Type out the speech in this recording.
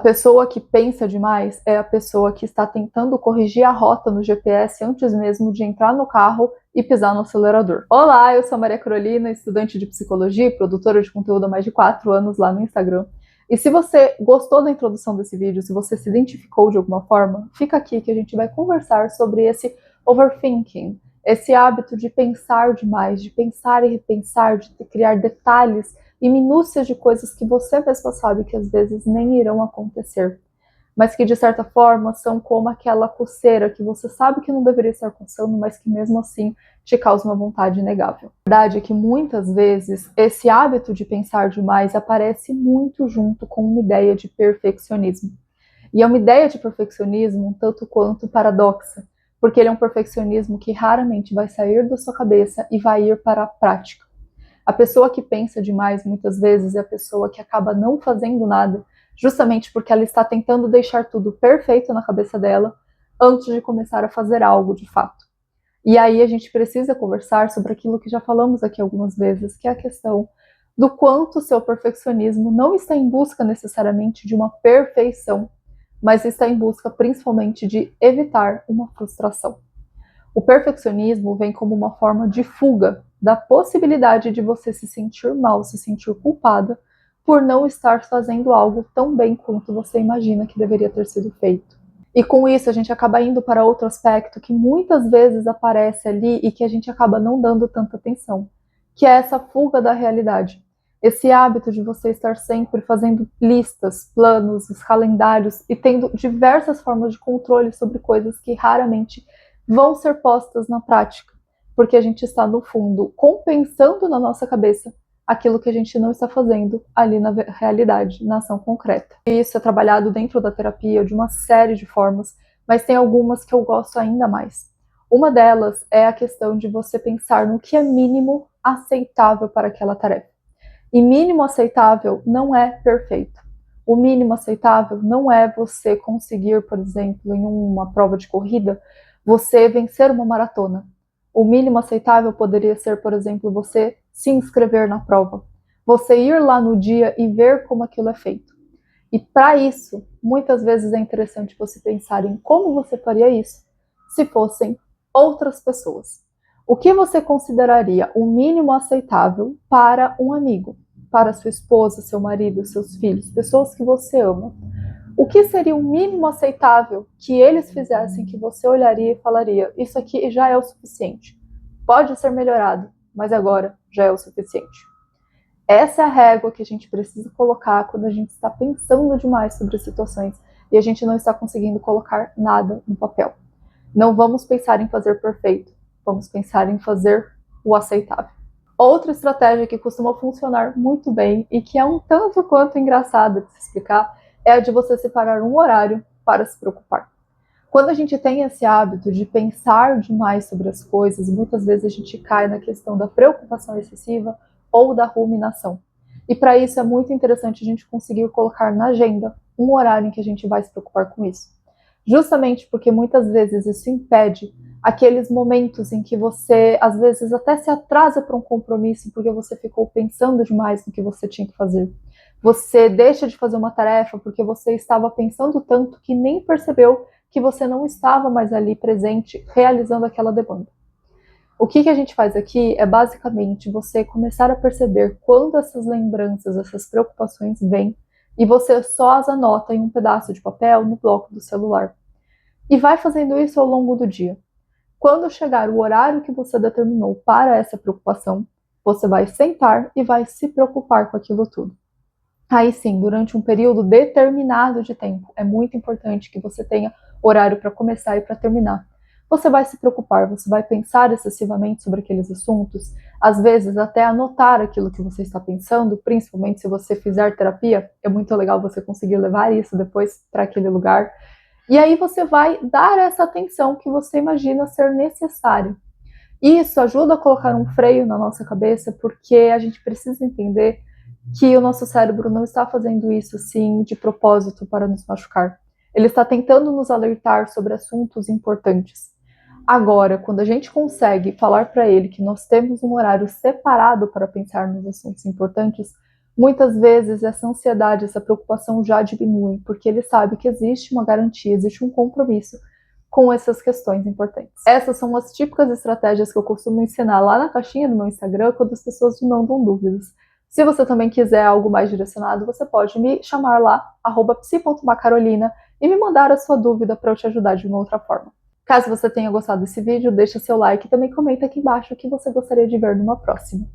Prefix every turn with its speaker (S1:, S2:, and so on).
S1: pessoa que pensa demais é a pessoa que está tentando corrigir a rota no GPS antes mesmo de entrar no carro e pisar no acelerador. Olá, eu sou a Maria Carolina, estudante de psicologia e produtora de conteúdo há mais de 4 anos lá no Instagram. E se você gostou da introdução desse vídeo, se você se identificou de alguma forma, fica aqui que a gente vai conversar sobre esse overthinking, esse hábito de pensar demais, de pensar e repensar, de criar detalhes e minúcias de coisas que você mesma sabe que às vezes nem irão acontecer, mas que de certa forma são como aquela coceira que você sabe que não deveria estar coçando, mas que mesmo assim te causa uma vontade inegável. A verdade é que muitas vezes esse hábito de pensar demais aparece muito junto com uma ideia de perfeccionismo. E é uma ideia de perfeccionismo um tanto quanto paradoxa, porque ele é um perfeccionismo que raramente vai sair da sua cabeça e vai ir para a prática. A pessoa que pensa demais, muitas vezes, é a pessoa que acaba não fazendo nada, justamente porque ela está tentando deixar tudo perfeito na cabeça dela antes de começar a fazer algo de fato. E aí a gente precisa conversar sobre aquilo que já falamos aqui algumas vezes, que é a questão do quanto o seu perfeccionismo não está em busca necessariamente de uma perfeição, mas está em busca principalmente de evitar uma frustração. O perfeccionismo vem como uma forma de fuga da possibilidade de você se sentir mal, se sentir culpada por não estar fazendo algo tão bem quanto você imagina que deveria ter sido feito. E com isso a gente acaba indo para outro aspecto que muitas vezes aparece ali e que a gente acaba não dando tanta atenção, que é essa fuga da realidade. Esse hábito de você estar sempre fazendo listas, planos, calendários e tendo diversas formas de controle sobre coisas que raramente vão ser postas na prática, porque a gente está, no fundo, compensando na nossa cabeça aquilo que a gente não está fazendo ali na realidade, na ação concreta. E isso é trabalhado dentro da terapia de uma série de formas, mas tem algumas que eu gosto ainda mais. Uma delas é a questão de você pensar no que é mínimo aceitável para aquela tarefa. E mínimo aceitável não é perfeito. O mínimo aceitável não é você conseguir, por exemplo, em uma prova de corrida, você vencer uma maratona. O mínimo aceitável poderia ser, por exemplo, você se inscrever na prova, você ir lá no dia e ver como aquilo é feito. E para isso, muitas vezes é interessante você pensar em como você faria isso se fossem outras pessoas. O que você consideraria o mínimo aceitável para um amigo, para sua esposa, seu marido, seus filhos, pessoas que você ama? O que seria o mínimo aceitável que eles fizessem que você olharia e falaria: isso aqui já é o suficiente. Pode ser melhorado, mas agora já é o suficiente. Essa é a régua que a gente precisa colocar quando a gente está pensando demais sobre situações e a gente não está conseguindo colocar nada no papel. Não vamos pensar em fazer perfeito, vamos pensar em fazer o aceitável. Outra estratégia que costuma funcionar muito bem e que é um tanto quanto engraçada de se explicar é a de você separar um horário para se preocupar. Quando a gente tem esse hábito de pensar demais sobre as coisas, muitas vezes a gente cai na questão da preocupação excessiva ou da ruminação. E para isso é muito interessante a gente conseguir colocar na agenda um horário em que a gente vai se preocupar com isso. Justamente porque muitas vezes isso impede aqueles momentos em que você, às vezes, até se atrasa para um compromisso porque você ficou pensando demais no que você tinha que fazer. Você deixa de fazer uma tarefa porque você estava pensando tanto que nem percebeu que você não estava mais ali presente realizando aquela demanda. O que a gente faz aqui é basicamente você começar a perceber quando essas lembranças, essas preocupações vêm e você só as anota em um pedaço de papel no bloco do celular. E vai fazendo isso ao longo do dia. Quando chegar o horário que você determinou para essa preocupação, você vai sentar e vai se preocupar com aquilo tudo. Aí sim, durante um período determinado de tempo, é muito importante que você tenha horário para começar e para terminar. Você vai se preocupar, você vai pensar excessivamente sobre aqueles assuntos, às vezes até anotar aquilo que você está pensando, principalmente se você fizer terapia, é muito legal você conseguir levar isso depois para aquele lugar. E aí você vai dar essa atenção que você imagina ser necessária. Isso ajuda a colocar um freio na nossa cabeça, porque a gente precisa entender que o nosso cérebro não está fazendo isso, sim, de propósito para nos machucar. Ele está tentando nos alertar sobre assuntos importantes. Agora, quando a gente consegue falar para ele que nós temos um horário separado para pensar nos assuntos importantes, Muitas vezes essa ansiedade, essa preocupação já diminuem, porque ele sabe que existe uma garantia, existe um compromisso com essas questões importantes. Essas são as típicas estratégias que eu costumo ensinar lá na caixinha do meu Instagram quando as pessoas me mandam dúvidas. Se você também quiser algo mais direcionado, você pode me chamar lá, @psi.macarolina, e me mandar a sua dúvida para eu te ajudar de uma outra forma. Caso você tenha gostado desse vídeo, deixa seu like e também comenta aqui embaixo o que você gostaria de ver numa próxima.